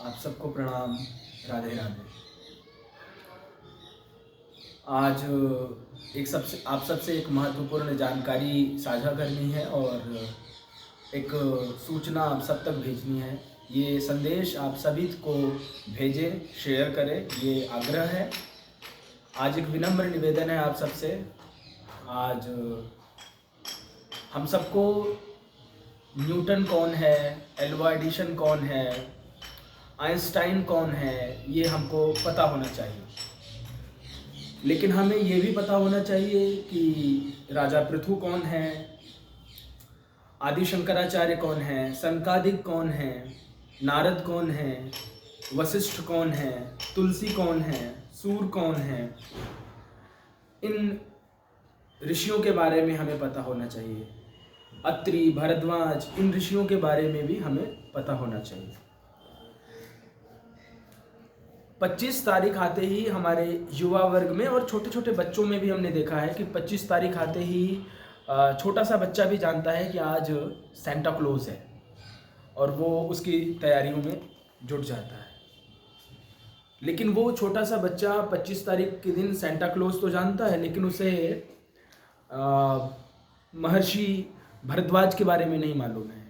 आप सबको प्रणाम। राधे राधे। आज आप सबसे एक महत्वपूर्ण जानकारी साझा करनी है और एक सूचना आप सब तक भेजनी है। ये संदेश आप सभी को भेजें, शेयर करें, ये आग्रह है। आज एक विनम्र निवेदन है आप सबसे। आज हम सबको न्यूटन कौन है, एल्वा एडिसन कौन है, आइंस्टाइन कौन है, ये हमको पता होना चाहिए। लेकिन हमें ये भी पता होना चाहिए कि राजा पृथु कौन है, आदि शंकराचार्य कौन है, संकादिक कौन है, नारद कौन है, वशिष्ठ कौन है, तुलसी कौन है, सूर कौन है। इन ऋषियों के बारे में हमें पता होना चाहिए। अत्रि, भरद्वाज, इन ऋषियों के बारे में भी हमें पता होना चाहिए। 25 तारीख आते ही हमारे युवा वर्ग में और छोटे छोटे बच्चों में भी हमने देखा है कि 25 तारीख आते ही छोटा सा बच्चा भी जानता है कि आज सेंटा क्लॉज है और वो उसकी तैयारियों में जुट जाता है। लेकिन वो छोटा सा बच्चा 25 तारीख के दिन सेंटा क्लॉज तो जानता है, लेकिन उसे महर्षि भरद्वाज के बारे में नहीं मालूम है,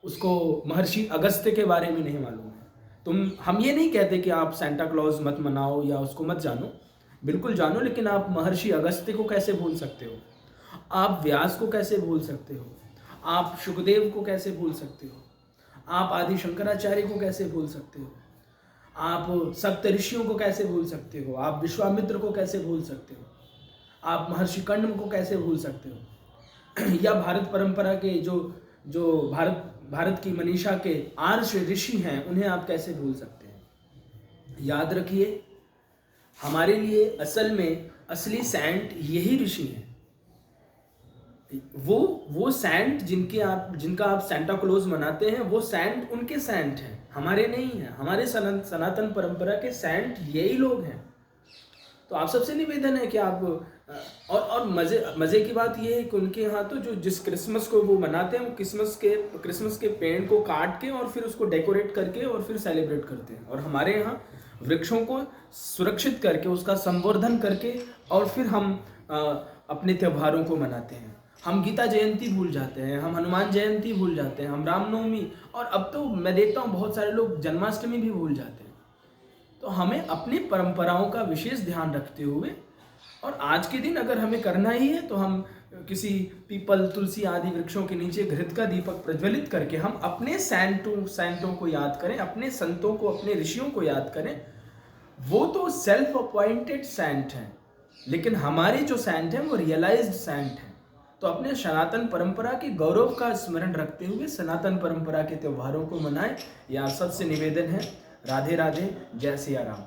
उसको महर्षि अगस्त्य के बारे में नहीं मालूम है। हम ये नहीं कहते कि आप सेंटा क्लॉज मत मनाओ या उसको मत जानो, बिल्कुल जानो, लेकिन आप महर्षि अगस्त्य को कैसे भूल सकते हो? आप व्यास को कैसे भूल सकते हो? आप शुकदेव को कैसे भूल सकते हो? आप आदि शंकराचार्य को कैसे भूल सकते हो? आप सप्तऋषियों को कैसे भूल सकते हो? आप विश्वामित्र को कैसे भूल सकते हो? आप महर्षि कण्व को कैसे भूल सकते हो? या भारत परंपरा के जो भारत की मनीषा के आर्ष ऋषि हैं, उन्हें आप कैसे भूल सकते हैं? याद रखिए, हमारे लिए असल में असली सैंट यही ऋषि हैं। वो सैंट जिनका आप सेंटा क्लॉज मनाते हैं, वो सैंट उनके सैंट हैं, हमारे नहीं हैं। हमारे सनातन परंपरा के सैंट यही लोग हैं। तो आप सबसे निवेदन है कि आप और मज़े की बात ये है कि उनके यहाँ तो जिस क्रिसमस को वो मनाते हैं, वो क्रिसमस के पेड़ को काट के और फिर उसको डेकोरेट करके और फिर सेलिब्रेट करते हैं। और हमारे यहाँ वृक्षों को सुरक्षित करके, उसका संवर्धन करके और फिर हम अपने त्योहारों को मनाते हैं। हम गीता जयंती भूल जाते हैं, हम हनुमान जयंती भूल जाते हैं, हम रामनवमी, और अब तो मैं देखता हूँ बहुत सारे लोग जन्माष्टमी भी भूल जाते हैं। तो हमें अपनी परंपराओं का विशेष ध्यान रखते हुए, और आज के दिन अगर हमें करना ही है तो हम किसी पीपल, तुलसी आदि वृक्षों के नीचे घृत का दीपक प्रज्वलित करके हम अपने सैंटों को याद करें, अपने संतों को, अपने ऋषियों को याद करें। वो तो सेल्फ अपॉइंटेड सैंट हैं, लेकिन हमारे जो सैंट हैं वो रियलाइज्ड सैंट हैं। तो अपने सनातन परंपरा के गौरव का स्मरण रखते हुए सनातन परंपरा के त्योहारों को मनाएं। यह आप सबसे निवेदन है। राधे राधे। जय सिया राम।